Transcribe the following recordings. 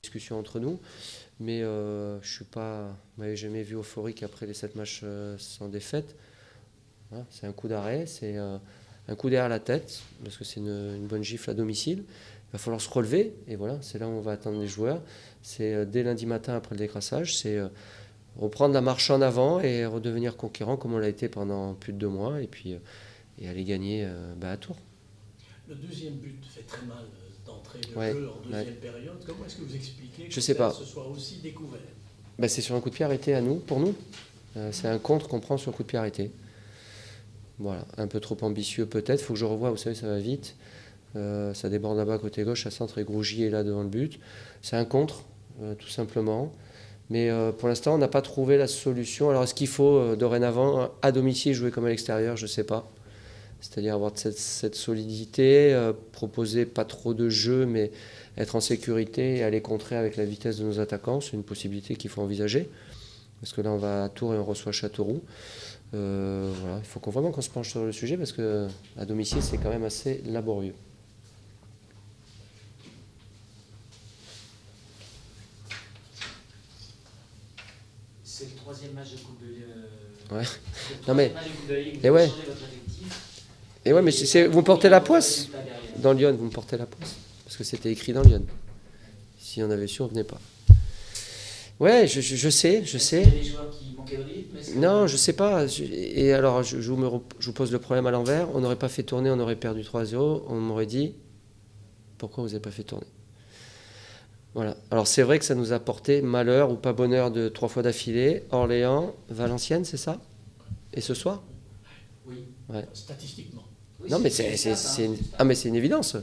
discussions entre nous. Mais je suis pas, vous m'avez jamais vu euphorique après les 7 matchs sans défaite. Voilà, c'est un coup d'arrêt, c'est un coup derrière la tête, parce que c'est une bonne gifle à domicile. Il va falloir se relever, et voilà, c'est là où on va attendre les joueurs. C'est dès lundi matin après le décrassage, c'est reprendre la marche en avant et redevenir conquérant comme on l'a été pendant plus de 2 mois, et puis et aller gagner à Tours. Le deuxième but fait très mal d'entrée de jeu en deuxième période. Comment est-ce que vous expliquez que ça se soit aussi découvert? C'est sur un coup de pied arrêté pour nous. C'est un contre qu'on prend sur le coup de pied arrêté. Voilà, un peu trop ambitieux peut-être. Il faut que je revoie, vous savez, ça va vite. Ça déborde là-bas côté gauche, ça centre et Grougy est là devant le but. C'est un contre, tout simplement. Mais pour l'instant, on n'a pas trouvé la solution. Alors, est-ce qu'il faut dorénavant, à domicile, jouer comme à l'extérieur? Je ne sais pas. C'est-à-dire avoir cette solidité, proposer pas trop de jeu, mais être en sécurité et aller contrer avec la vitesse de nos attaquants. C'est une possibilité qu'il faut envisager. Parce que là, on va à Tours et on reçoit Châteauroux. Voilà. Il faut vraiment qu'on se penche sur le sujet parce qu'à domicile, c'est quand même assez laborieux. C'est le 3e match de Coupe de Ligue. Ouais. Non mais. Et ouais. Et ouais, mais vous me portez la poisse. Dans Lyon, vous me portez la poisse. Parce que c'était écrit dans Lyon. Si on avait su, on venait pas. Ouais, je sais. Il y a des joueurs qui manquaient de rythme. Non, je sais pas. Et alors, je vous pose le problème à l'envers. On n'aurait pas fait tourner, on aurait perdu 3-0. On m'aurait dit, pourquoi vous n'avez pas fait tourner? Voilà. Alors, c'est vrai que ça nous a porté malheur ou pas bonheur de 3 fois d'affilée. Orléans, Valenciennes, c'est ça? Et ce soir? Oui, ouais. Statistiquement. Oui, non, mais c'est une évidence.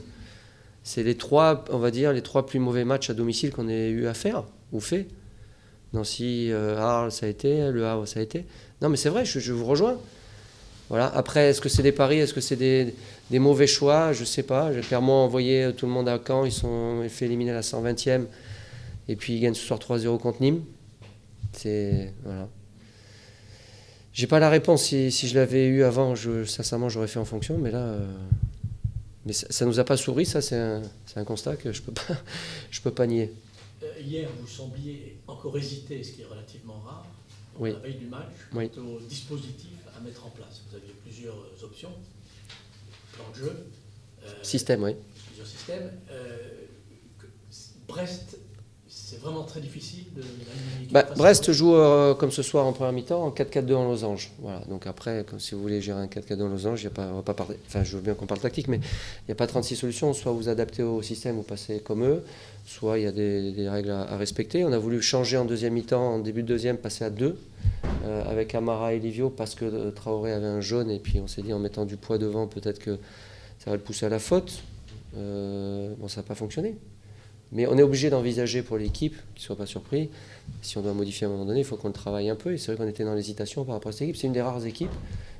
C'est les 3, on va dire, les 3 plus mauvais matchs à domicile qu'on ait eu à faire ou fait. Nancy, Arles, ça a été, Le Havre, ça a été. Non, mais c'est vrai, je vous rejoins. Voilà. Après, est-ce que c'est des paris, est-ce que c'est des mauvais choix? Je ne sais pas. J'ai clairement envoyé tout le monde à Caen. Ils sont fait éliminer à la 120e. Et puis, ils gagnent ce soir 3-0 contre Nîmes. Voilà. J'ai pas la réponse. Si je l'avais eu avant, sincèrement, j'aurais fait en fonction. Mais là, mais ça nous a pas souri. Ça, c'est un constat que je peux pas nier. Hier, vous sembliez encore hésiter, ce qui est relativement rare, oui. À la veille du match, oui. au dispositif à mettre en place. Vous aviez plusieurs options, plan de jeu. Système, oui. Plusieurs systèmes. Brest, c'est vraiment très difficile de Brest joue comme ce soir en première mi-temps en 4-4-2 en losange. Voilà. Donc après, si vous voulez gérer un 4-4-2 en losange, on va pas parler. Enfin, je veux bien qu'on parle tactique, mais il n'y a pas 36 solutions. Soit vous adaptez au système, vous passez comme eux, soit il y a des règles à respecter. On a voulu changer en deuxième mi-temps, en début de deuxième, passer à 2 avec Amara et Livio parce que Traoré avait un jaune et puis on s'est dit en mettant du poids devant, peut-être que ça va le pousser à la faute. Bon, ça n'a pas fonctionné. Mais on est obligé d'envisager pour l'équipe, qu'ils ne soient pas surpris. Si on doit modifier à un moment donné, il faut qu'on le travaille un peu. Et c'est vrai qu'on était dans l'hésitation par rapport à cette équipe. C'est une des rares équipes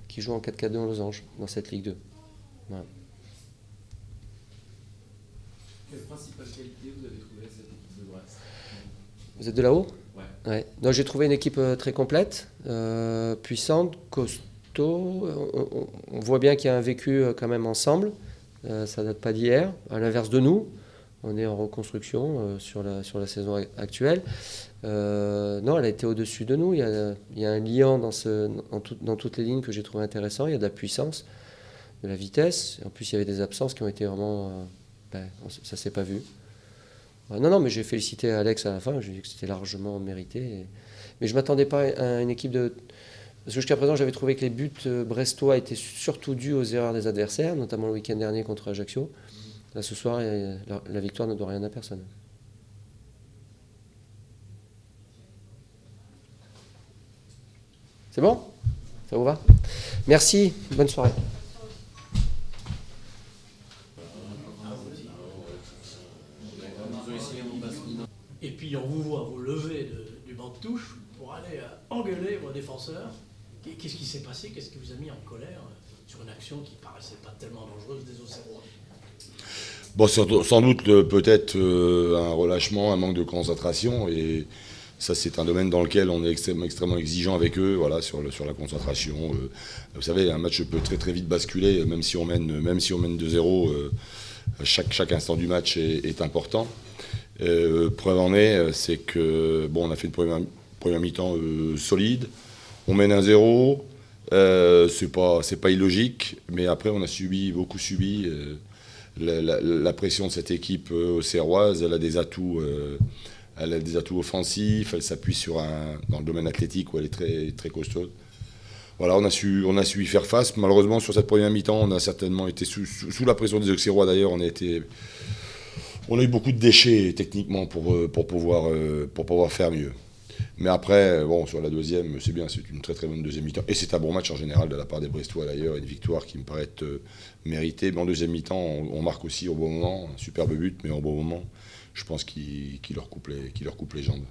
qui joue en 4-4-2 en losange dans cette Ligue 2. Voilà. Quelle principale qualité vous avez trouvé cette équipe de Brest? Vous êtes de là-haut? Ouais. Donc, j'ai trouvé une équipe très complète, puissante, costaud. On voit bien qu'il y a un vécu quand même ensemble. Ça ne date pas d'hier, à l'inverse de nous. On est en reconstruction sur la saison actuelle. Non, elle a été au-dessus de nous. Il y a un liant dans toutes les lignes que j'ai trouvé intéressant. Il y a de la puissance, de la vitesse. En plus, il y avait des absences qui ont été vraiment... ça ne s'est pas vu. Non, mais j'ai félicité Alex à la fin. J'ai dit que c'était largement mérité. Mais je ne m'attendais pas à une équipe de... Parce que jusqu'à présent, j'avais trouvé que les buts brestois étaient surtout dus aux erreurs des adversaires, notamment le week-end dernier contre Ajaccio. Là, ce soir, la victoire ne doit rien à personne. C'est bon? Ça vous va? Merci, bonne soirée. Et puis on vous voit vous lever du banc de touche pour aller engueuler vos défenseurs. Qu'est-ce qui s'est passé? Qu'est-ce qui vous a mis en colère sur une action qui paraissait pas tellement dangereuse des Auxerrois? Bon, sans doute peut-être un relâchement, un manque de concentration, et ça c'est un domaine dans lequel on est extrêmement exigeant avec eux, voilà, sur la concentration. Vous savez, un match peut très très vite basculer, même si on mène 2-0, chaque instant du match est important. Preuve en est, c'est que bon, on a fait une première mi-temps solide. On mène 1-0. C'est pas illogique, mais après on a beaucoup subi. La pression de cette équipe auxerroise, elle a des atouts offensifs, elle s'appuie dans le domaine athlétique où elle est très, très costaude. Voilà, on a su y faire face. Malheureusement, sur cette première mi-temps, on a certainement été sous la pression des Auxerrois d'ailleurs. On a eu beaucoup de déchets techniquement pour pouvoir faire mieux. Mais après, bon, sur la deuxième, c'est bien, c'est une très très bonne deuxième mi-temps. Et c'est un bon match en général de la part des Brestois d'ailleurs, une victoire qui me paraît être méritée. Mais en deuxième mi-temps, on marque aussi au bon moment, un superbe but, mais au bon moment, je pense qu'il leur coupe les jambes.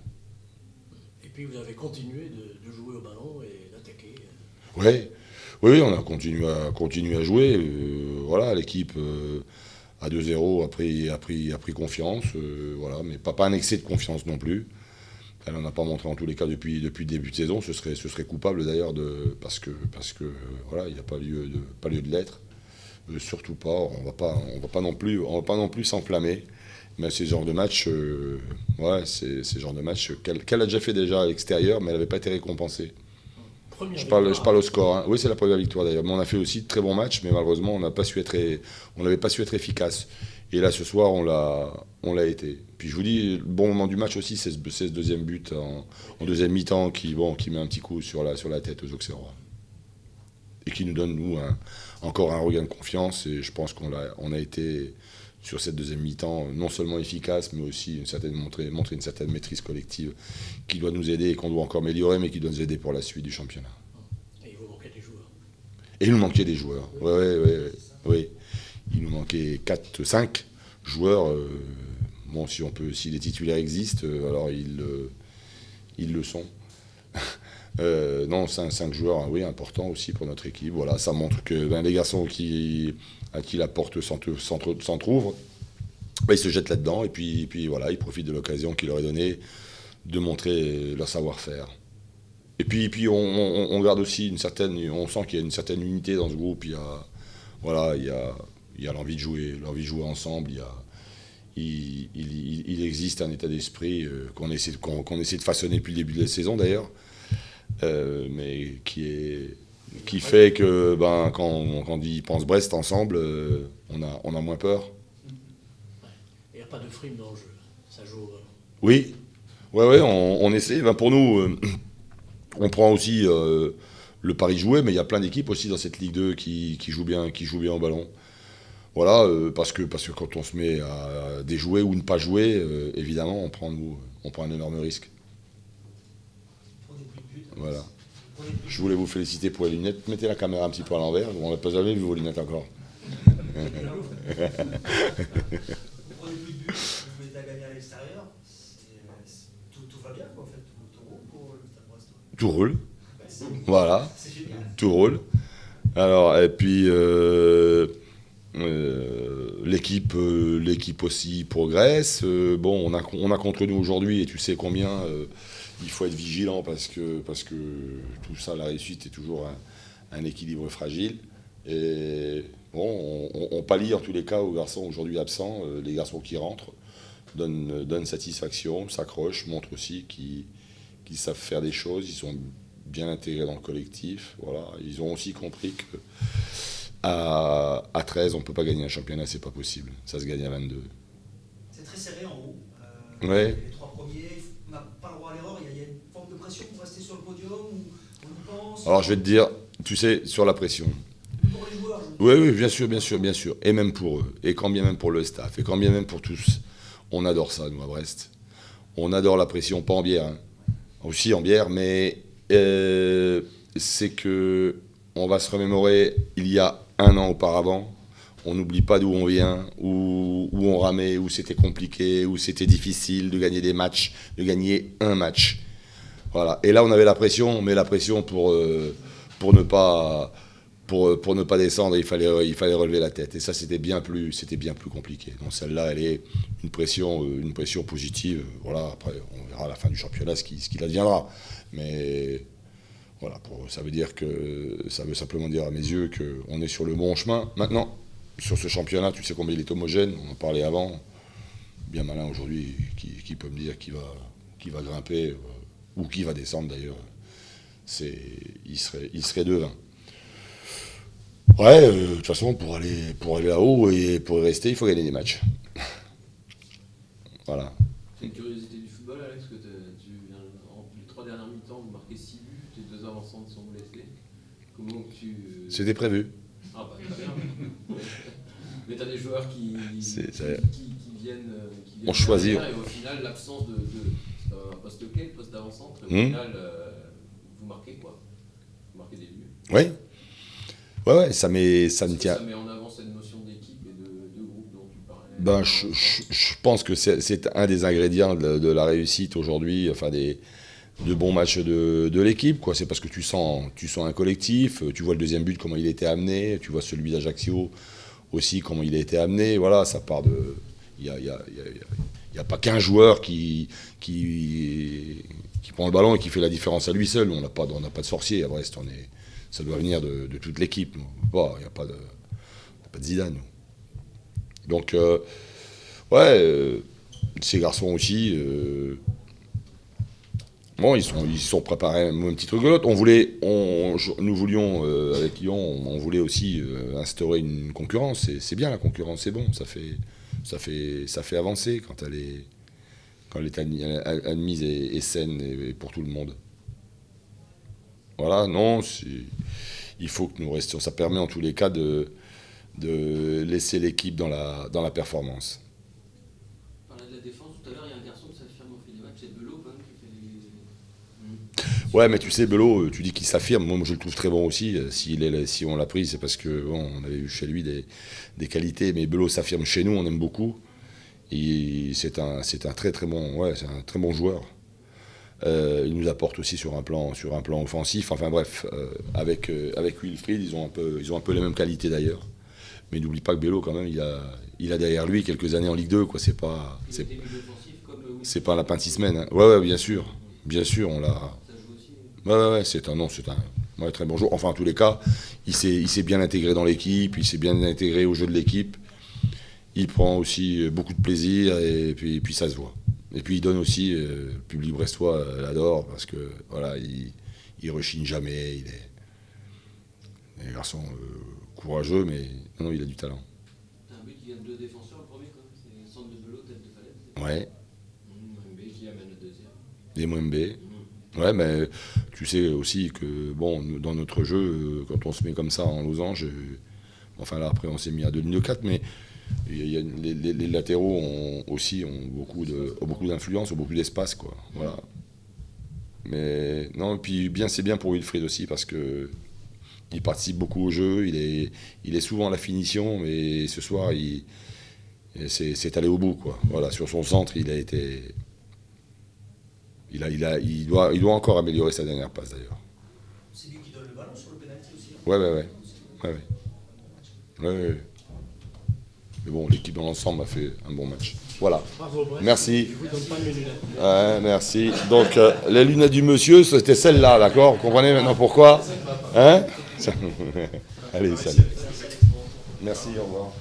Et puis vous avez continué de jouer au ballon et d'attaquer. Oui, on a continué à jouer. Voilà, l'équipe à 2-0 a pris confiance, voilà, mais pas un excès de confiance non plus. Elle n'en a pas montré en tous les cas depuis le début de saison. Ce serait coupable d'ailleurs parce que voilà, il n'y a pas lieu de l'être. Surtout pas. On va pas non plus s'enflammer. Mais c'est ce genre de match, c'est ce genre de match qu'elle a déjà fait déjà à l'extérieur, mais elle n'avait pas été récompensée. Je parle au score. Hein. Oui, c'est la première victoire d'ailleurs. Mais on a fait aussi de très bons matchs, mais malheureusement, on n'avait pas su être efficace. Et là, ce soir, on l'a été. Puis je vous dis, le bon moment du match aussi, c'est ce deuxième but en deuxième mi-temps qui met un petit coup sur la tête aux Auxerrois. Et qui nous donne, nous, encore un regain de confiance. Et je pense qu'on a été, sur cette deuxième mi-temps, non seulement efficace, mais aussi montrer une certaine maîtrise collective qui doit nous aider et qu'on doit encore améliorer, mais qui doit nous aider pour la suite du championnat. Et il vous manquait des joueurs. Et il nous manquait des joueurs. Oui. Il nous manquait 4-5 joueurs. Bon, si les titulaires existent, alors ils le sont. Non, 5 joueurs, oui, importants aussi pour notre équipe. Voilà, ça montre que les garçons à qui la porte s'entrouvre, ils se jettent là-dedans et puis voilà, ils profitent de l'occasion qui leur est donnée de montrer leur savoir-faire. Et puis on garde aussi on sent qu'il y a une certaine unité dans ce groupe. Il y a l'envie de jouer ensemble. Il existe un état d'esprit qu'on essaie de façonner depuis le début de la saison d'ailleurs, mais qui fait que quand on dit pense Brest ensemble, on a moins peur. Il n'y a pas de frime dans le jeu, ça joue. Oui, on essaie. Pour nous, on prend aussi le pari joué, mais il y a plein d'équipes aussi dans cette Ligue 2 qui jouent bien au ballon. Voilà, parce que quand on se met à déjouer ou ne pas jouer, évidemment, on prend un énorme risque. Voilà. Je voulais vous féliciter pour les lunettes. Mettez la caméra un petit peu à l'envers. On n'a pas jamais vu vos lunettes encore. Vous prenez plus de buts, vous mettez à gagner à l'extérieur. Tout va bien, quoi, en fait. Tout roule pour le Stade Brestois. Tout roule. Voilà. C'est génial. Tout roule. Alors, et puis l'équipe aussi progresse. Bon, on a contre nous aujourd'hui, et tu sais combien il faut être vigilant parce que tout ça, la réussite est toujours un équilibre fragile. Et bon, on pallie en tous les cas aux garçons aujourd'hui absents. Les garçons qui rentrent donnent satisfaction, s'accrochent, montrent aussi qu'ils savent faire des choses. Ils sont bien intégrés dans le collectif. Voilà. Ils ont aussi compris que à 13, on ne peut pas gagner un championnat, c'est pas possible. Ça se gagne à 22. C'est très serré en haut. Ouais. Les 3 premiers, on n'a pas le droit à l'erreur. Il y a une forme de pression pour rester sur le podium ou on y pense. Alors je vais te dire, tu sais, sur la pression. Pour les joueurs, Oui, bien sûr. Et même pour eux. Et quand bien même pour le staff. Et quand bien même pour tous. On adore ça, nous, à Brest. On adore la pression, pas en bière. Hein. Aussi en bière, mais c'est que on va se remémorer il y a 1 an auparavant. On n'oublie pas d'où on vient, où on ramait, où c'était compliqué, où c'était difficile de gagner des matchs, de gagner un match. Voilà. Et là, on avait la pression, mais la pression pour ne pas descendre, il fallait relever la tête. Et ça, c'était bien plus compliqué. Donc celle-là, elle est une pression positive. Voilà. Après, on verra à la fin du championnat ce qu'il adviendra. Mais voilà, ça veut simplement dire à mes yeux qu'on est sur le bon chemin. Maintenant, sur ce championnat, tu sais combien il est homogène, on en parlait avant. bien malin aujourd'hui qui peut me dire qui va grimper ou qui va descendre d'ailleurs. Il serait devin. Ouais, de toute façon, pour aller là-haut et pour y rester, il faut gagner des matchs. Voilà. C'est une curiosité du football, Alex, que les 3 dernières mi-temps, vous marquez 6 buts, tes 2 avancantes sont blessés. Comment tu... C'était prévu. Ah bah très bien. Mais t'as des joueurs qui viennent On choisit. derrière, et au final, l'absence de c'est un poste clé, le poste d'avant-centre, et au final, vous marquez quoi? Vous marquez des buts. Oui. Ouais, ça me tient. Ça met en avant cette notion d'équipe et de groupe dont tu parlais. Ben, je pense que c'est un des ingrédients de la réussite aujourd'hui, enfin de bons matchs de l'équipe, quoi. C'est parce que tu sens un collectif, tu vois le deuxième but, comment il a été amené, tu vois celui d'Ajaccio aussi, comment il a été amené, voilà, ça part de... Il n'y a pas qu'un joueur qui prend le ballon et qui fait la différence à lui seul. On n'a pas de sorcier à Brest, ça doit venir de toute l'équipe. Il n'y a pas de Zidane. Nous. Donc, ces garçons aussi, bon, ils sont préparés un petit truc de l'autre. Nous voulions, avec Lyon, on voulait aussi instaurer une concurrence. C'est bien la concurrence, c'est bon, ça fait avancer quand elle est admise et saine et pour tout le monde. Voilà, non, il faut que nous restions. Ça permet en tous les cas de laisser l'équipe dans la performance. On parlait de la défense tout à l'heure, il y a un garçon qui s'affirme au fil des matchs, c'est Belot quand même qui fait des... Ouais, mais tu sais, Belot, tu dis qu'il s'affirme. Moi, je le trouve très bon aussi. Si on l'a pris, c'est parce que on avait eu chez lui des qualités. Mais Belot s'affirme chez nous, on aime beaucoup. C'est un très très bon, c'est un très bon joueur. Il nous apporte aussi sur un plan offensif. Enfin bref, avec Wilfried, ils ont un peu les mêmes qualités d'ailleurs. Mais n'oublie pas que Bello, quand même, il a derrière lui quelques années en Ligue 2, quoi. C'est pas un lapin de 6 semaines. Hein. Ouais, bien sûr, on l'a. Ça joue aussi. Ouais, c'est un très bon joueur. Enfin, en tous les cas, il s'est bien intégré dans l'équipe, il s'est bien intégré au jeu de l'équipe. Il prend aussi beaucoup de plaisir et puis ça se voit. Et puis il donne aussi, le public brestois l'adore parce que voilà, il rechigne jamais, il est un garçon courageux, mais non, il a du talent. T'as un but qui vient de 2 défenseurs, le premier, quoi. C'est centre de Belot, tête de Falaise. Ouais. Mouembe qui amène le deuxième. Des Mouembe. Ouais, mais tu sais aussi que, bon, dans notre jeu, quand on se met comme ça en losange, enfin là, après, on s'est mis à 2 lignes de 4, mais les latéraux ont beaucoup d'influence, ont beaucoup d'espace, quoi. Voilà. Mais non, et puis c'est bien pour Wilfried aussi, parce que il participe beaucoup au jeu, il est souvent à la finition, mais ce soir, c'est allé au bout, quoi. Voilà, sur son centre, il doit encore améliorer sa dernière passe, d'ailleurs. C'est lui qui donne le ballon sur le pénalty aussi. Ouais. Mais bon, l'équipe dans l'ensemble a fait un bon match. Voilà. Bravo, Brest. Merci. Je vous donne pas mes lunettes. Ouais, merci. Donc, les lunettes du monsieur, c'était celle-là, d'accord? Vous comprenez maintenant pourquoi? Hein? Allez, salut. Merci, au revoir.